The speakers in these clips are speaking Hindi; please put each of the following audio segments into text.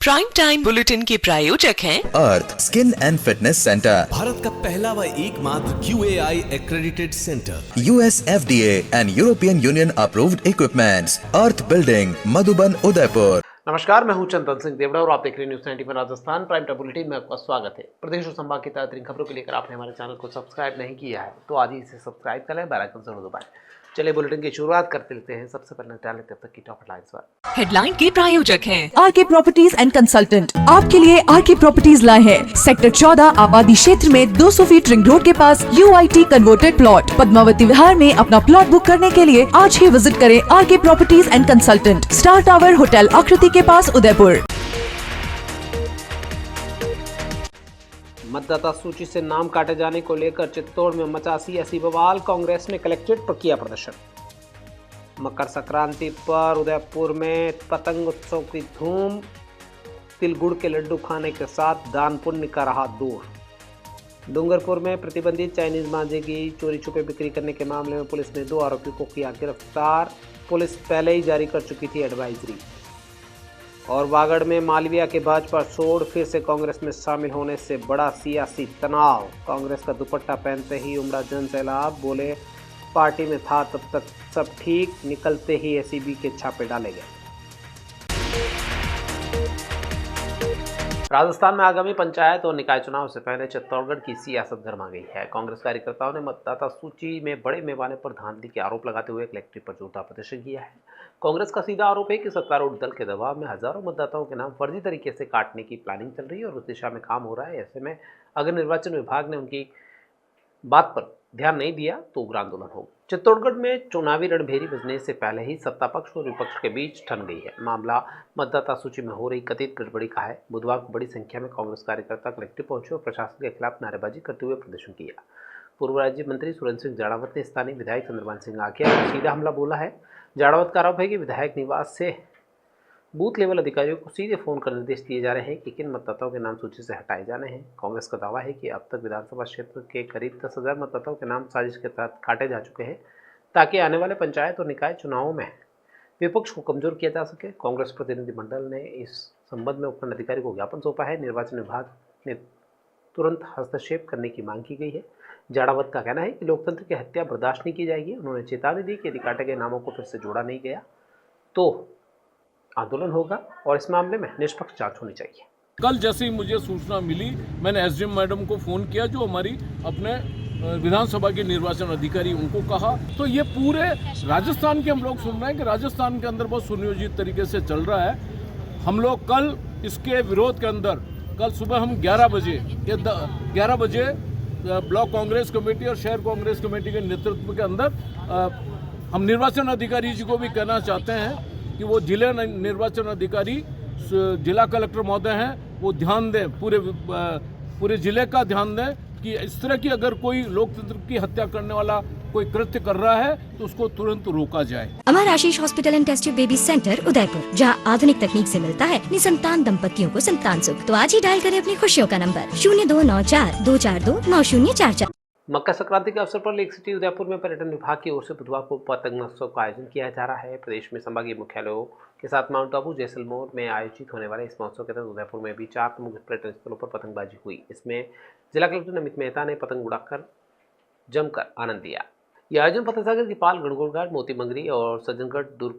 प्राइम टाइम बुलेटिन के प्रायोजक हैं Earth skin and fitness centre, Bharat का पहला व एकमात्र QAI accredited centre, US FDA and European Union approved equipments, Earth building, Madhuban, Udaipur. नमस्कार, मैं हूं चंदन सिंह देवड़ा और आप देख रहे हैं news 91 Rajasthan prime time bulletin में आपका स्वागत है। प्रदेश और संभाग की ताज़ा खबरों के लिए अगर आपने हमारे चैनल को सब्सक्राइब नहीं किया है तो आज ही इसे सब्सक्राइब कर लें, बेल आइकन जरूर दबाएं। चलिए बुलेटिन की शुरुआत करते लेते हैं। सबसे पहले डाल लेते हैं तक की टॉप हेडलाइंस पर। हेडलाइन के प्रायोजक हैं आरके प्रॉपर्टीज एंड कंसल्टेंट। आपके लिए आरके प्रॉपर्टीज लाए हैं सेक्टर 14 आबादी क्षेत्र में 200 फीट रिंग रोड के पास UIT converted plot. Padmavati Vihar में अपना प्लॉट बुक करने के लिए आज ही विजिट करें RK properties and consultant, star tower hotel Aakriti के पास, उदयपुर। मतदाता सूची से नाम काटे जाने को लेकर चित्तौड़ में मचा सियासी बवाल, कांग्रेस ने कलेक्ट्रेट पर किया प्रदर्शन। मकर संक्रांति पर उदयपुर में पतंग उत्सव की धूम, तिल गुड़ के लड्डू खाने के साथ दान पुण्य का रहा दूर। डूंगरपुर में प्रतिबंधित चाइनीज मांझे की चोरी छुपे बिक्री करने के मामले में पुलिस ने 2 आरोपियों को किया गिरफ्तार। पुलिस पहले ही जारी कर चुकी थी एडवाइजरी। और वागड़ में मालवीय के भाजपा छोड़ फिर से कांग्रेस में शामिल होने से बड़ा सियासी तनाव। कांग्रेस का दुपट्टा पहनते ही उमड़ा जन सैलाब, बोले पार्टी में था तब तक सब ठीक, निकलते ही SEB के छापे डाले गए। राजस्थान में आगामी पंचायत और निकाय चुनाव से पहले चित्तौड़गढ़ की सियासत गर्मा गई है। कांग्रेस कार्यकर्ताओं ने मतदाता सूची में बड़े पैमाने पर धांधली के आरोप लगाते हुए कलेक्ट्रेट पर जोरदार प्रदर्शन किया है। कांग्रेस का सीधा आरोप है कि सत्तारूढ़ दल के दबाव में हजारों मतदाताओं के नाम फर्जी तरीके से काटने की प्लानिंग चल रही है और उस दिशा में काम हो रहा है। ऐसे में अगर निर्वाचन विभाग ने उनकी बात पर ध्यान नहीं दिया तो उग्र आंदोलन होगा। चित्तौड़गढ़ में चुनावी रणभेरी बजने से पहले ही सत्ता पक्ष और विपक्ष के बीच ठन गई है। मामला मतदाता सूची में हो रही कथित गड़बड़ी का है। बुधवार को बड़ी संख्या में कांग्रेस कार्यकर्ता कलेक्ट्रेट पहुंचे और प्रशासन के खिलाफ नारेबाजी करते हुए प्रदर्शन किया। पूर्व राज्य मंत्री सुरेंद्र सिंह जाड़ावत ने स्थानीय विधायक चंद्रमान सिंह आखिया पर सीधा हमला बोला है। जाड़ावत का आरोप है कि विधायक निवास से बूथ लेवल अधिकारियों को सीधे फोन कर निर्देश दिए जा रहे हैं कि किन मतदाताओं के नाम सूची से हटाए जाने हैं। कांग्रेस का दावा है कि अब तक विधानसभा क्षेत्र के करीब 10,000 मतदाताओं के नाम साजिश के तहत काटे जा चुके हैं ताकि आने वाले पंचायत और निकाय चुनावों में विपक्ष को कमजोर किया जा सके। कांग्रेस प्रतिनिधिमंडल ने इस संबंध में उपखंड अधिकारी को ज्ञापन सौंपा है। निर्वाचन विभाग ने तुरंत हस्तक्षेप करने की मांग की गई है। जाड़ावत का कहना है कि लोकतंत्र की हत्या बर्दाश्त नहीं की जाएगी। उन्होंने चेतावनी दी कि यदि काटे गए नामों को फिर से जोड़ा नहीं गया तो आंदोलन होगा और इस मामले में निष्पक्ष जांच होनी चाहिए। कल जैसे ही मुझे सूचना मिली, मैंने SDM मैडम को फ़ोन किया जो हमारी अपने विधानसभा के निर्वाचन अधिकारी, उनको कहा। तो ये पूरे राजस्थान के हम लोग सुन रहे हैं कि राजस्थान के अंदर बहुत सुनियोजित तरीके से चल रहा है। हम लोग कल इसके विरोध के अंदर कल सुबह हम 11 बजे ब्लॉक कांग्रेस कमेटी और शहर कांग्रेस कमेटी के नेतृत्व के अंदर हम निर्वाचन अधिकारी जी को भी कहना चाहते हैं कि वो जिले निर्वाचन अधिकारी जिला कलेक्टर महोदय हैं, वो ध्यान दें, पूरे जिले का ध्यान दें कि इस तरह की अगर कोई लोकतंत्र की हत्या करने वाला कोई कृत्य कर रहा है तो उसको तुरंत रोका जाए। Amar Ashish hospital and test tube baby centre Udaipur, जहां आधुनिक तकनीक से मिलता है निसंतान दंपतियों को संतान सुख। तो आज ही डायल करें अपनी खुशियों का नंबर 0294-242-9044। मकर संक्रांति के अवसर पर लेक सिटी उदयपुर में पर्यटन विभाग की ओर से बुधवार को पतंग महोत्सव का आयोजन किया जा रहा है। प्रदेश में संभागीय मुख्यालयों के साथ माउंट आबू, जैसलमेर में आयोजित होने वाले इस महोत्सव के तहत उदयपुर में भी 4 प्रमुख पर्यटन स्थलों पर पतंगबाजी हुई। इसमें जिला कलेक्टर नमित मेहता ने पतंग उड़ाकर जमकर आनंद लिया। यह आयोजन फतेहसागर की पाल, गणगौर घाट, मोती मंगरी और सज्जनगढ़ दुर्ग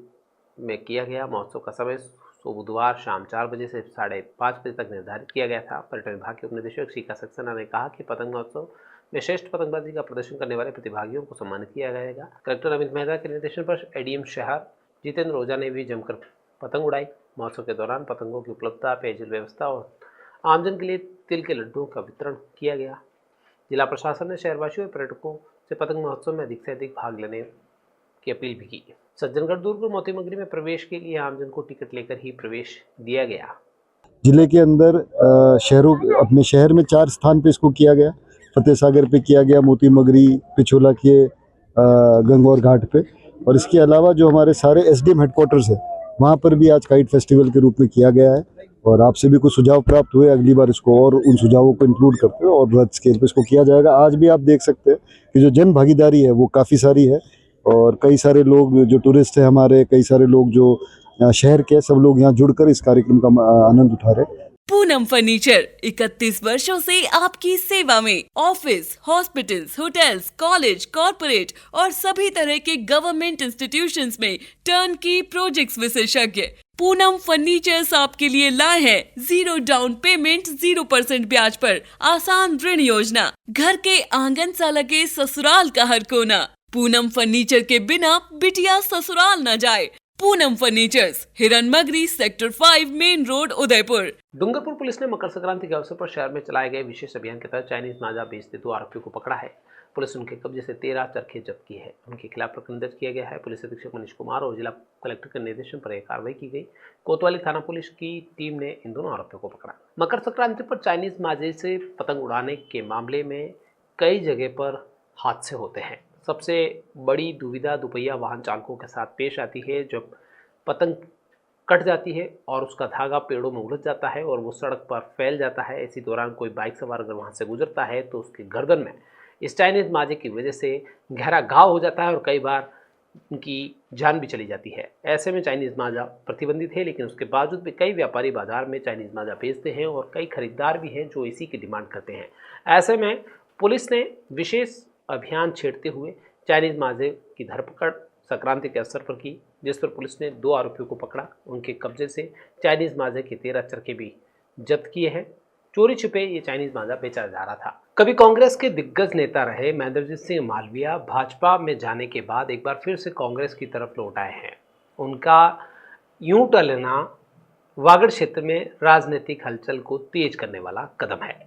में किया गया। महोत्सव का समय बुधवार शाम 4 बजे से 5:30 बजे तक निर्धारित किया गया था। पर्यटन विभाग के उपनिदेशक शिखा सक्सेना ने कहा कि पतंग महोत्सव में श्रेष्ठ पतंगबाजी का प्रदर्शन करने वाले प्रतिभागियों को सम्मानित किया जाएगा। कलेक्टर अमित मेहता के निर्देशन पर ADM शहर जितेंद्र ओझा ने भी जमकर पतंग उड़ाई। महोत्सव के दौरान पतंगों की उपलब्धता, पेयजल व्यवस्था और आमजन के लिए तिल के लड्डुओं का वितरण किया गया। जिला प्रशासन ने शहरवासियों और पर्यटकों से पतंग महोत्सव में अधिक से अधिक भाग लेने की अपील भी की। सज्जनगढ़ दुर्ग और मोती मंगरी में प्रवेश के लिए आमजन को टिकट लेकर ही प्रवेश दिया गया। जिले के अंदर अपने शहर में 4 स्थान पे इसको किया गया। फतेहसागर पे किया गया, मोती मगरी, पिछोला के गंगौर घाट पे, और इसके अलावा जो हमारे सारे SDM हेडक्वार्टर्स है वहाँ पर भी आज काइट फेस्टिवल के रूप में किया गया है। और आपसे भी कुछ सुझाव प्राप्त हुए, अगली बार इसको और उन सुझावों को इंक्लूड करते हैं और बृहद स्केल पे इसको किया जाएगा। आज भी आप देख सकते हैं कि जो जन भागीदारी है वो काफ़ी सारी है और कई सारे लोग जो टूरिस्ट हैं हमारे, कई सारे लोग जो शहर के सब लोग यहाँ जुड़कर इस कार्यक्रम का आनंद उठा रहे हैं। पूनम फर्नीचर 31 वर्षों से आपकी सेवा में। Office, hospitals, hotels, college, corporate और सभी तरह के गवर्नमेंट इंस्टीट्यूशंस में टर्नकी प्रोजेक्ट्स विशेषज्ञ पूनम फर्नीचर्स आपके लिए लाए हैं 0 डाउन पेमेंट 0% ब्याज पर आसान ऋण योजना। घर के आंगन सा लगे ससुराल का हर कोना। पूनम फर्नीचर के बिना बिटिया ससुराल न जाए। Poonam furnitures, Hiranmagri, sector 5, main road, Udaipur. Dungarpur police ने मकर संक्रांति के अवसर पर शहर में चलाए गए विशेष अभियान के तहत चाइनीज मांझा बेचते 2 आरोपियों को पकड़ा है। पुलिस ने उनके कब्जे से 13 चरखे जब्त किए हैं। उनके खिलाफ प्रकरण दर्ज किया गया है। पुलिस अधीक्षक मनीष कुमार और जिला कलेक्टर के निर्देशन पर यह कार्रवाई की गई। कोतवाली थाना पुलिस की टीम ने इन दोनों आरोपियों को पकड़ा। मकर संक्रांति पर चाइनीज मांझे से पतंग उड़ाने के मामले में कई जगह पर हादसे होते हैं। सबसे बड़ी दुविधा दुपहिया वाहन चालकों के साथ पेश आती है, जब पतंग कट जाती है और उसका धागा पेड़ों में उलझ जाता है और वो सड़क पर फैल जाता है। इसी दौरान कोई बाइक सवार अगर वहाँ से गुजरता है तो उसके गर्दन में इस चाइनीज मांझे की वजह से गहरा घाव हो जाता है और कई बार उनकी जान भी चली जाती है। ऐसे में चाइनीज मांझा प्रतिबंधित है, लेकिन उसके बावजूद भी कई व्यापारी बाजार में चाइनीज मांझा बेचते हैं और कई खरीदार भी हैं जो इसी की डिमांड करते हैं। ऐसे में पुलिस ने विशेष अभियान छेड़ते हुए चाइनीज मांझे की धरपकड़ संक्रांति के अवसर पर की, जिस पर पुलिस ने 2 आरोपियों को पकड़ा। उनके कब्जे से चाइनीज मांझे के 13 चरखे भी जब्त किए हैं। चोरी छिपे ये चाइनीज मांझा बेचा जा रहा था। कभी कांग्रेस के दिग्गज नेता रहे महेंद्रजीत सिंह मालविया भाजपा में जाने के बाद एक बार फिर से कांग्रेस की तरफ लौट आए हैं। उनका यूं टलना वागड़ क्षेत्र में राजनीतिक हलचल को तेज करने वाला कदम है।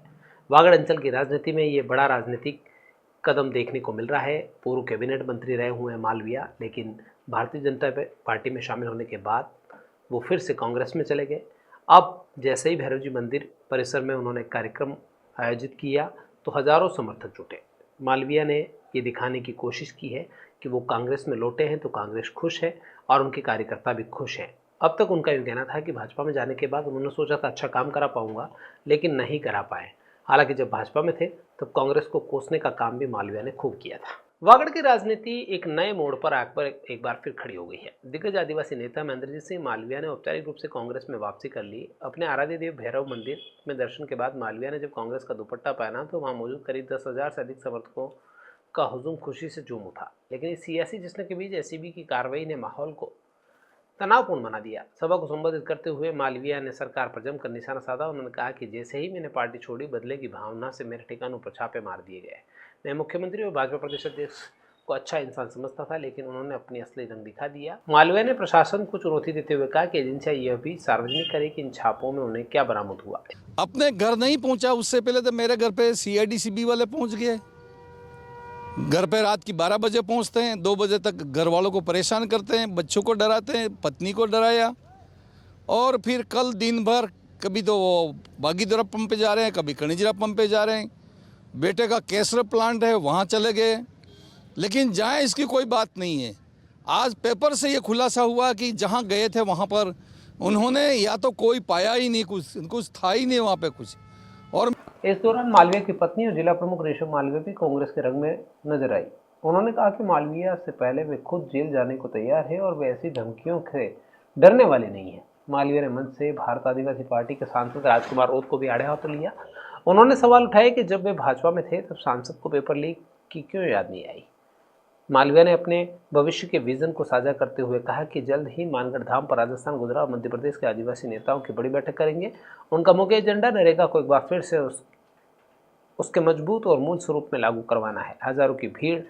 वागड़ अंचल की राजनीति में ये बड़ा राजनीतिक कदम देखने को मिल रहा है। पूर्व कैबिनेट मंत्री रहे हुए हैं मालविया, लेकिन भारतीय जनता पार्टी में शामिल होने के बाद वो फिर से कांग्रेस में चले गए। अब जैसे ही भैरव जी मंदिर परिसर में उन्होंने कार्यक्रम आयोजित किया तो हजारों समर्थक जुटे। मालविया ने ये दिखाने की कोशिश की है कि वो कांग्रेस में लौटे हैं तो कांग्रेस खुश है और उनके कार्यकर्ता भी खुश हैं। अब तक उनका ये कहना था कि भाजपा में जाने के बाद उन्होंने सोचा था अच्छा काम करा पाऊंगा, लेकिन नहीं करा पाए। हालांकि जब भाजपा में थे तब कांग्रेस को कोसने का काम भी मालविया ने खूब किया था। वागड़ की राजनीति एक नए मोड़ पर आकर एक बार फिर खड़ी हो गई है। दिग्गज आदिवासी नेता महेंद्रजीत सिंह मालविया ने औपचारिक रूप से कांग्रेस में वापसी कर ली। अपने आराध्य देव भैरव मंदिर में दर्शन के बाद मालविया ने जब कांग्रेस का दुपट्टा पहना तो वहां मौजूद करीब 10,000 से अधिक समर्थकों का हुजूम खुशी से झूम उठा। लेकिन इस सियासी जश्न के बीच एसीबी की कार्रवाई ने माहौल को तनावपूर्ण बना दिया। सभा को संबोधित करते हुए मालविया ने सरकार पर जमकर निशाना साधा। उन्होंने कहा कि जैसे ही मैंने पार्टी छोड़ी, बदले की भावना से मेरे ठिकानों पर छापे मार दिए गए। मैं मुख्यमंत्री और भाजपा प्रदेश अध्यक्ष को अच्छा इंसान समझता था, लेकिन उन्होंने अपनी असली रंग दिखा दिया। मालविया ने प्रशासन को चुनौती देते हुए कहा कि एजेंसियां यह भी सार्वजनिक करे कि इन छापों में उन्हें क्या बरामद हुआ। अपने घर नहीं पहुंचा, उससे पहले तो मेरे घर पे CID-CB वाले पहुंच गए। घर पे रात की 12 बजे पहुंचते हैं, 2 बजे तक घर वालों को परेशान करते हैं, बच्चों को डराते हैं, पत्नी को डराया। और फिर कल दिन भर कभी तो वो बागीदरा पंप पे जा रहे हैं, कभी कणिजरा पंप पे जा रहे हैं। बेटे का केसर प्लांट है वहाँ चले गए, लेकिन जाए इसकी कोई बात नहीं है। आज पेपर से ये खुलासा हुआ कि जहाँ गए थे वहाँ पर उन्होंने या तो कोई पाया ही नहीं, कुछ था ही नहीं वहाँ पे कुछ। और इस दौरान मालविया की पत्नी और जिला प्रमुख रेशम मालविया भी कांग्रेस के रंग में नजर आई। उन्होंने कहा कि मालविया से पहले वे खुद जेल जाने को तैयार है और वे ऐसी धमकियों से डरने वाले नहीं है। मालविया ने मंच से भारत आदिवासी पार्टी के सांसद राजकुमार रोत को भी आड़े हाथों लिया। उन्होंने सवाल उठाए कि जब वे भाजपा में थे तब सांसद को पेपर लीक की क्यों याद नहीं आई। मालविया ने अपने भविष्य के विजन को साझा करते हुए कहा कि जल्द ही मानगढ़ धाम पर राजस्थान, गुजरात और मध्य प्रदेश के आदिवासी नेताओं की बड़ी बैठक करेंगे। उनका मुख्य एजेंडा नरेगा को एक बार फिर से उसके मजबूत और मूल स्वरूप में लागू करवाना है। हजारों की भीड़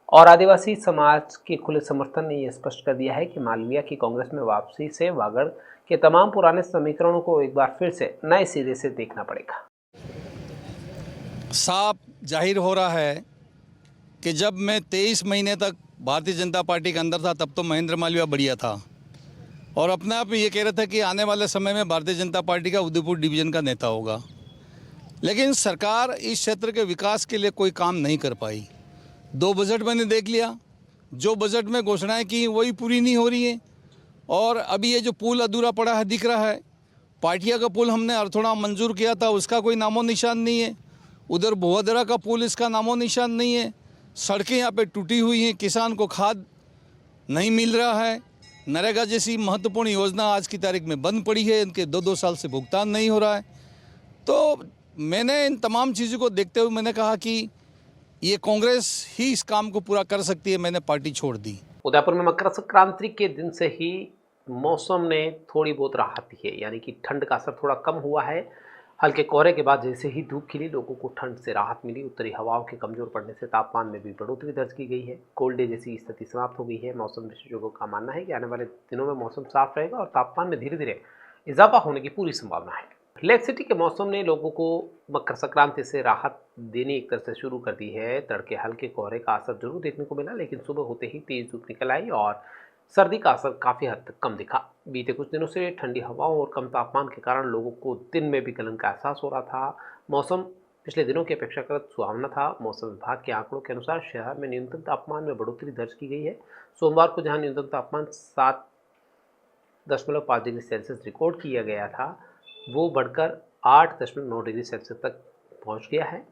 और आदिवासी समाज के खुले समर्थन ने यह स्पष्ट कर दिया है कि मालविया की कांग्रेस में वापसी से वागड़ के तमाम पुराने समीकरणों को एक बार फिर से नए सिरे से देखना पड़ेगा। साफ जाहिर हो रहा है कि जब मैं 23 महीने तक भारतीय जनता पार्टी के अंदर था तब तो महेंद्र मालविया बढ़िया था और अपने आप में ये कह रहा था कि आने वाले समय में भारतीय जनता पार्टी का उदयपुर डिवीज़न का नेता होगा। लेकिन सरकार इस क्षेत्र के विकास के लिए कोई काम नहीं कर पाई। 2 बजट मैंने देख लिया, जो बजट में घोषणाएं की वही पूरी नहीं हो रही है। और अभी ये जो पुल अधूरा पड़ा है दिख रहा है, पाटिया का पुल हमने अर्थोड़ा मंजूर किया था, उसका कोई नामो निशान नहीं है। उधर भुआदरा का पुल, इसका नामो निशान नहीं है। सड़कें यहाँ पे टूटी हुई हैं, किसान को खाद नहीं मिल रहा है, नरेगा जैसी महत्वपूर्ण योजना आज की तारीख में बंद पड़ी है, इनके 2-2 साल से भुगतान नहीं हो रहा है। तो मैंने इन तमाम चीज़ों को देखते हुए मैंने कहा कि ये कांग्रेस ही इस काम को पूरा कर सकती है, मैंने पार्टी छोड़ दी। उदयपुर में मकर संक्रांति के दिन से ही मौसम ने थोड़ी बहुत राहत दी है, यानी कि ठंड का असर थोड़ा कम हुआ है। हल्के कोहरे के बाद जैसे ही धूप खिली, लोगों को ठंड से राहत मिली। उत्तरी हवाओं के कमजोर पड़ने से तापमान में भी बढ़ोतरी दर्ज की गई है। कोल्ड डे जैसी स्थिति समाप्त हो गई है। मौसम विशेषज्ञों का मानना है कि आने वाले दिनों में मौसम साफ रहेगा और तापमान में धीरे धीरे इजाफा होने की पूरी संभावना है। लेक सिटी के मौसम ने लोगों को मकर संक्रांति से राहत देनी एक तरह से शुरू कर दी है। तड़के हल्के कोहरे का असर जरूर देखने को मिला, लेकिन सुबह होते ही तेज धूप निकल आई और सर्दी का असर काफ़ी हद तक कम दिखा। बीते कुछ दिनों से ठंडी हवाओं और कम तापमान के कारण लोगों को दिन में भी गलन का एहसास हो रहा था। मौसम पिछले दिनों की अपेक्षाकृत सुहावना था। मौसम विभाग के आंकड़ों के अनुसार शहर में न्यूनतम तापमान में बढ़ोतरी दर्ज की गई है। सोमवार को जहां न्यूनतम तापमान 7.5 डिग्री सेल्सियस रिकॉर्ड किया गया था, वो बढ़कर 8.9 डिग्री सेल्सियस तक पहुँच गया है।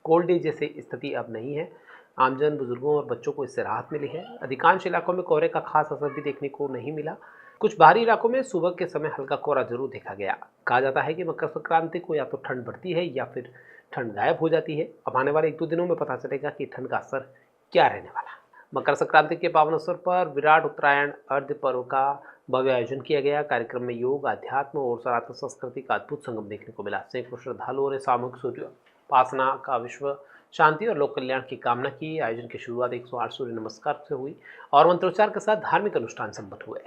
कोल्ड डे जैसी स्थिति अब नहीं है। आमजन, बुजुर्गों और बच्चों को इससे राहत मिली है। अधिकांश इलाकों में कोहरे का खास असर भी देखने को नहीं मिला। कुछ बाहरी इलाकों में सुबह के समय हल्का कोहरा जरूर देखा गया। कहा जाता है कि मकर संक्रांति को या तो ठंड बढ़ती है या फिर ठंड गायब हो जाती है। अब आने वाले 1-2 दिनों में पता चलेगा कि ठंड का असर क्या रहने वाला। मकर संक्रांति के पावन अवसर पर विराट उत्तरायण अर्ध पर्व का भव्य आयोजन किया गया। कार्यक्रम में योग, अध्यात्म और सनातन संस्कृति का अद्भुत संगम देखने को मिला। सैकड़ों श्रद्धालुओं ने सामूहिक सूर्योपासना का विश्व शांति और लोक कल्याण की कामना की। आयोजन की शुरुआत 108 सूर्य नमस्कार से हुई और मंत्रोच्चार के साथ धार्मिक अनुष्ठान संपन्न हुए।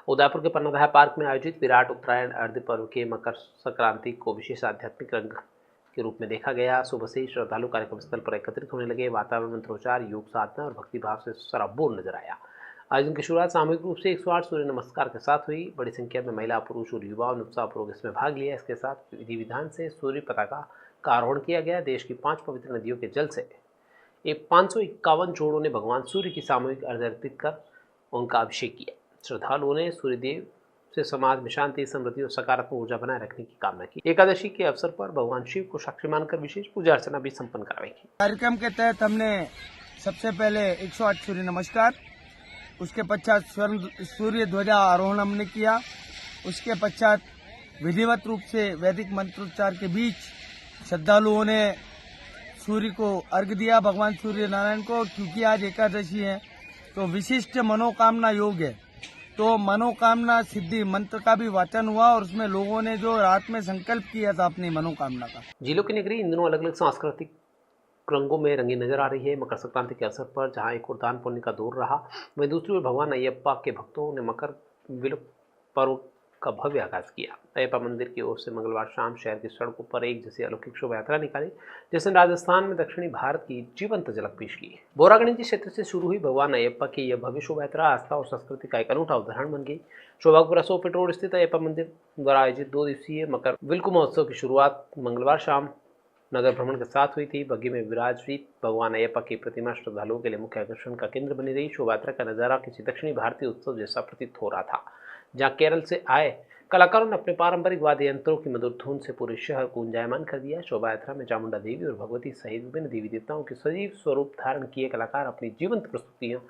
उदयपुर के पन्नाधार पार्क में आयोजित विराट उत्तरायण अर्ध पर्व के मकर संक्रांति को विशेष आध्यात्मिक रंग के रूप में देखा गया। सुबह से ही श्रद्धालु कार्यक्रम स्थल पर एकत्रित होने लगे। वातावरण मंत्रोच्चार, योग साधना और भक्तिभाव से सराबोर नजर आया। आयोजन की शुरुआत सामूहिक रूप से 108 सूर्य नमस्कार के साथ हुई। बड़ी संख्या में महिला, पुरुष और युवाओं ने उत्साहपूर्वक इसमें भाग लिया। इसके साथ विधि विधान से सूर्य पताका का आरोहण किया गया। देश की 5 पवित्र नदियों के जल से 551 जोड़ों ने भगवान सूर्य की सामूहिक अर्घ्य अर्पित कर उनका अभिषेक किया। श्रद्धालुओं ने सूर्यदेव से समाज में शांति, समृद्धि और सकारात्मक ऊर्जा बनाए रखने की कामना की। एकादशी के अवसर पर भगवान शिव को साक्षी मानकर विशेष पूजा अर्चना भी संपन्न कराई गई। कार्यक्रम के तहत हमने सबसे पहले 108 सूर्य नमस्कार, उसके पश्चात सूर्य ध्वजा आरोहण हमने किया। उसके पश्चात विधिवत रूप से वैदिक मंत्रोच्चार के बीच श्रद्धालुओं ने सूर्य को अर्घ्य दिया, भगवान सूर्य नारायण को। क्योंकि आज एकादशी है तो विशिष्ट मनोकामना योग है, तो मनोकामना सिद्धि मंत्र का भी वाचन हुआ और उसमें लोगों ने जो रात में संकल्प किया था अपनी मनोकामना का। जिलों की नगरी इन दिनों अलग अलग सांस्कृतिक रंगों में रंगी नजर आ रही है। मकर संक्रांति के अवसर पर जहां एक और दान पुण्य का दौर रहा, वहीं दूसरी ओर भगवान अयप्पा के भक्तों ने मकर विलुक पर्व का भव्य आगाज किया। अयप्पा मंदिर की ओर से मंगलवार शाम शहर की सड़कों पर एक जैसी अलौकिक शोभा यात्रा निकाली, जिसने राजस्थान में दक्षिणी भारत की जीवंत झलक पेश की। बोरागणिजी क्षेत्र से शुरू हुई भगवान अयप्पा की यह भव्य शोभा यात्रा आस्था और संस्कृति का एक अनूठा उदाहरण बन गई। शोभापुरा 100 फीट रोड स्थित अयप्पा मंदिर द्वारा आयोजित 2 दिवसीय मकर विलुक महोत्सव की शुरुआत मंगलवार शाम नगर भ्रमण के साथ हुई थी। बग्घी में विराजित भगवान अयप्पा की प्रतिमा श्रद्धालुओं के लिए मुख्य आकर्षण का केंद्र बनी रही। शोभा यात्रा का नजारा किसी दक्षिणी भारतीय उत्सव जैसा प्रतीत हो रहा था, जहां केरल से आए कलाकारों ने अपने पारंपरिक वाद्य यंत्रों की मधुर धुन से पूरे शहर को गुंजायमान कर दिया। शोभा यात्रा में चामुंडा देवी और भगवती सहित विभिन्न देवी देवताओं के सजीव स्वरूप धारण किए कलाकार अपनी जीवंत प्रस्तुतियां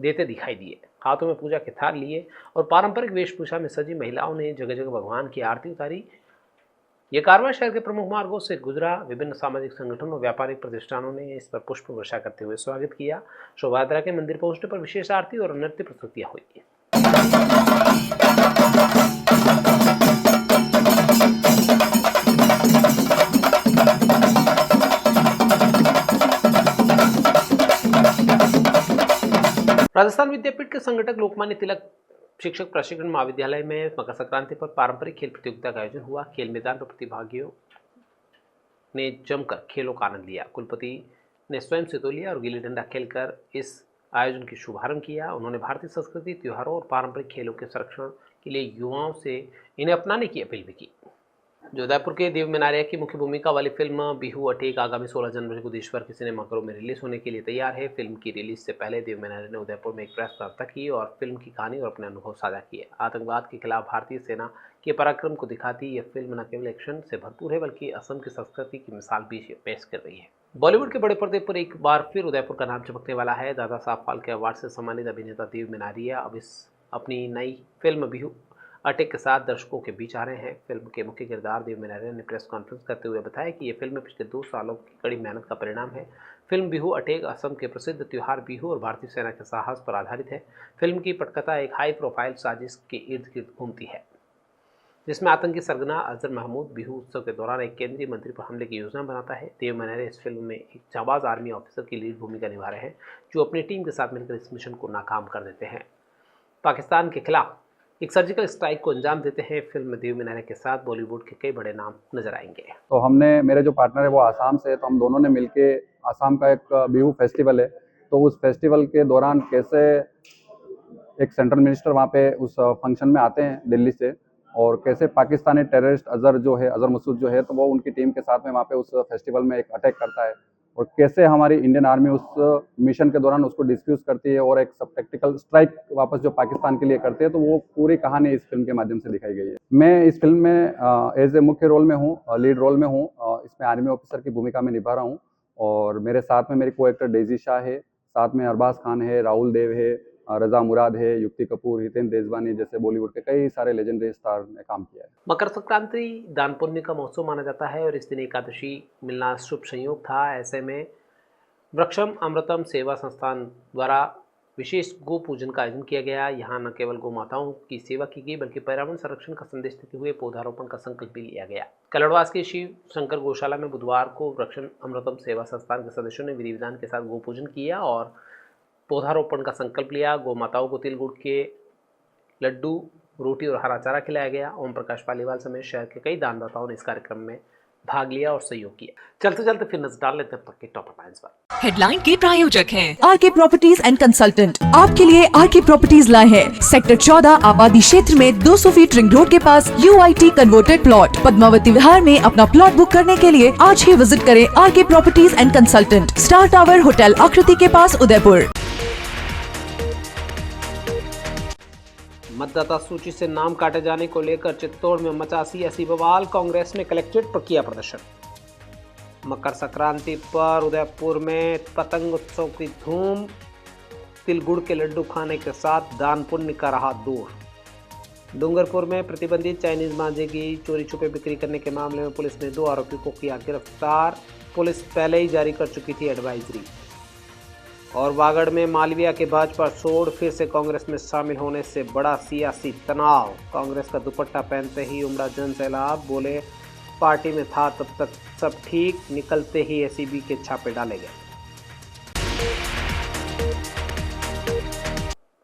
देते दिखाई दिए। हाथों में पूजा के थाल लिए और पारंपरिक वेशभूषा में सजी महिलाओं ने जगह जगह भगवान की आरती उतारी। ये कारवां शहर के प्रमुख मार्गों से गुजरा। विभिन्न सामाजिक संगठनों और व्यापारिक प्रतिष्ठानों ने इस पर पुष्प वर्षा करते हुए स्वागत किया। शोभा यात्रा के मंदिर पहुंचने पर विशेष आरती और नृत्य प्रस्तुतियां हुई। राजस्थान विद्यापीठ के संगठक लोकमान्य तिलक शिक्षक प्रशिक्षण महाविद्यालय में मकर संक्रांति पर पारंपरिक खेल प्रतियोगिता का आयोजन हुआ। खेल मैदान पर प्रतिभागियों ने जमकर खेलों का आनंद लिया। कुलपति ने स्वयं से तोलिया और गिल्ली डंडा खेलकर इस आयोजन की शुभारंभ किया। उन्होंने भारतीय संस्कृति, त्योहारों और पारंपरिक खेलों के संरक्षण के लिए युवाओं से इन्हें अपनाने की अपील भी की। जोधपुर के देव मेनारिया की मुख्य भूमिका वाली फिल्म बिहू अटेक आगामी 16 जनवरी को देश भर के सिनेमाघरों में रिलीज होने के लिए तैयार है। फिल्म की रिलीज से पहले देव मेनारिया ने उदयपुर में एक प्रेस वार्ता की और फिल्म की कहानी और अपने अनुभव साझा किए। आतंकवाद के खिलाफ भारतीय सेना के पराक्रम को दिखाती यह फिल्म न केवल एक्शन से भरपूर है बल्कि असम की संस्कृति की मिसाल भी पेश कर रही है। बॉलीवुड के बड़े पर्दे पर एक बार फिर उदयपुर का नाम चमकने वाला है। दादा साहब फाल्के अवार्ड से सम्मानित अभिनेता देव मेनारिया अब इस अपनी नई फिल्म बिहू अटैक के साथ दर्शकों के बीच आ रहे हैं। फिल्म के मुख्य किरदार देव मेनन ने प्रेस कॉन्फ्रेंस करते हुए बताया कि ये फिल्म पिछले 2 सालों की कड़ी मेहनत का परिणाम है। फिल्म बिहू अटैक असम के प्रसिद्ध त्योहार बिहू और भारतीय सेना के साहस पर आधारित है। फिल्म की पटकथा एक हाई प्रोफाइल साजिश के इर्द गिर्द घूमती है, जिसमें आतंकी सरगना अजहर महमूद बिहू उत्सव के दौरान एक केंद्रीय मंत्री पर हमले की योजना बनाता है। देव मेनन इस फिल्म में एक जाबाज आर्मी ऑफिसर की लीड भूमिका निभा रहे हैं, जो अपनी टीम के साथ मिलकर इस मिशन को नाकाम कर देते हैं, पाकिस्तान के खिलाफ एक सर्जिकल स्ट्राइक को अंजाम देते हैं। फिल्म में देव मेनन के साथ बॉलीवुड के कई बड़े नाम नजर आएंगे। तो हमने, मेरे जो पार्टनर है वो आसाम से, तो हम दोनों ने मिलके आसाम का एक बिहू फेस्टिवल है, तो उस फेस्टिवल के दौरान कैसे एक सेंट्रल मिनिस्टर वहाँ पे उस फंक्शन में आते हैं दिल्ली से, और कैसे पाकिस्तानी टेररिस्ट अजहर मसूद जो है, तो वो उनकी टीम के साथ में वहाँ पे उस फेस्टिवल में एक अटैक करता है, और कैसे हमारी इंडियन आर्मी उस मिशन के दौरान उसको डिस्फ्यूज करती है और एक सब टेक्टिकल स्ट्राइक वापस जो पाकिस्तान के लिए करते हैं, तो वो पूरी कहानी इस फिल्म के माध्यम से दिखाई गई है। मैं इस फिल्म में एज ए मुख्य रोल में हूँ, लीड रोल में हूँ। इसमें आर्मी ऑफिसर की भूमिका में निभा रहा हूँ, और मेरे साथ में मेरी को एक्टर डेजी शाह है, साथ में अरबाज खान है, राहुल देव है, रजा मुराद है, युक्ति कपूर, हितेन देजवानी जैसे बॉलीवुड के कई सारे लेजेंडरी स्टार ने काम किया है। मकर संक्रांति दान पुण्य का महोत्सव माना जाता है और इस दिन एकादशी मिलना शुभ संयोग था। ऐसे में वृक्षम अमृतम सेवा संस्थान द्वारा विशेष गो पूजन का आयोजन किया गया। यहाँ न केवल गौ माताओं की सेवा की गई, बल्कि पर्यावरण संरक्षण का संदेश देते हुए पौधारोपण का संकल्प भी लिया गया। कलड़वास के शिव शंकर गौशाला में बुधवार को वृक्षम अमृतम सेवा संस्थान के सदस्यों ने विधि विधान के साथ गो पूजन किया और पौधारोपण का संकल्प लिया। गौ माताओं को तिल गुड़ के लड्डू, रोटी और हरा चारा खिलाया गया। ओम प्रकाश पालीवाल समेत शहर के कई दानदाताओं ने इस कार्यक्रम में भाग लिया और सहयोग किया। चलते चलते फिर नजर डाल लेते हैं तब तक के टॉप हेडलाइंस पर। हेडलाइन के प्रायोजक हैं आरके प्रॉपर्टीज एंड कंसल्टेंट। आपके लिए आरके प्रॉपर्टीज लाए हैं सेक्टर 14 आबादी क्षेत्र में 200 फीट रिंग रोड के पास UIT converted plot. Padmavati Vihar में अपना प्लॉट बुक करने के लिए आज ही विजिट करें RK properties and consultant, star tower hotel Aakriti के पास, उदयपुर। मतदाता सूची से नाम काटे जाने को लेकर चित्तौड़ में मचा सियासी बवाल। कांग्रेस ने कलेक्ट्रेट पर किया प्रदर्शन। मकर संक्रांति पर उदयपुर में पतंग उत्सव की धूम। तिल गुड़ के लड्डू खाने के साथ दान पुण्य का रहा दूर। डूंगरपुर में प्रतिबंधित चाइनीज मांझे की चोरी छुपे बिक्री करने के मामले में पुलिस ने 2 आरोपियों को किया गिरफ्तार। पुलिस पहले ही जारी कर चुकी थी एडवाइजरी। और वागड़ में मालवीय के भाजपा छोड़ फिर से कांग्रेस में शामिल होने से बड़ा सियासी तनाव। कांग्रेस का दुपट्टा पहनते ही उमड़ा जन सैलाब। बोले पार्टी में था तब तक सब ठीक, निकलते ही एसीबी के छापे डाले गए।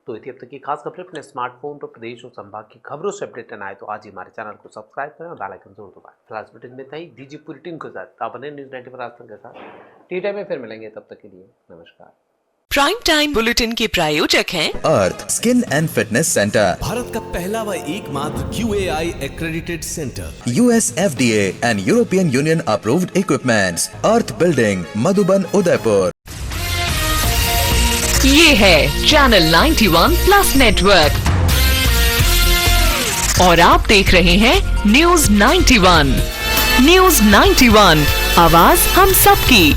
तो इतनी अब तक की खास खबरें अपने स्मार्टफोन पर प्रदेश और संभाग की खबरों से अपडेट करना है तो आज ही हमारे चैनल को सब्सक्राइब करें और बेल आइकन जरूर दबाएं। फिलहाल बुलेटिन में था ही डीजी पूरी टीम के साथ आप बने न्यूज़ 94 आज तक के साथ टी टाइम में फिर मिलेंगे। तब तक के लिए नमस्कार। प्राइम टाइम बुलेटिन के प्रायोजक हैं Earth skin and fitness centre, Bharat का पहला व एकमात्र QAI accredited center, US FDA and European Union approved equipments, earth building, Madhuban, Udaipur. ये है चैनल 91 प्लस नेटवर्क और आप देख रहे हैं न्यूज़ 91। न्यूज़ 91, आवाज हम सबकी।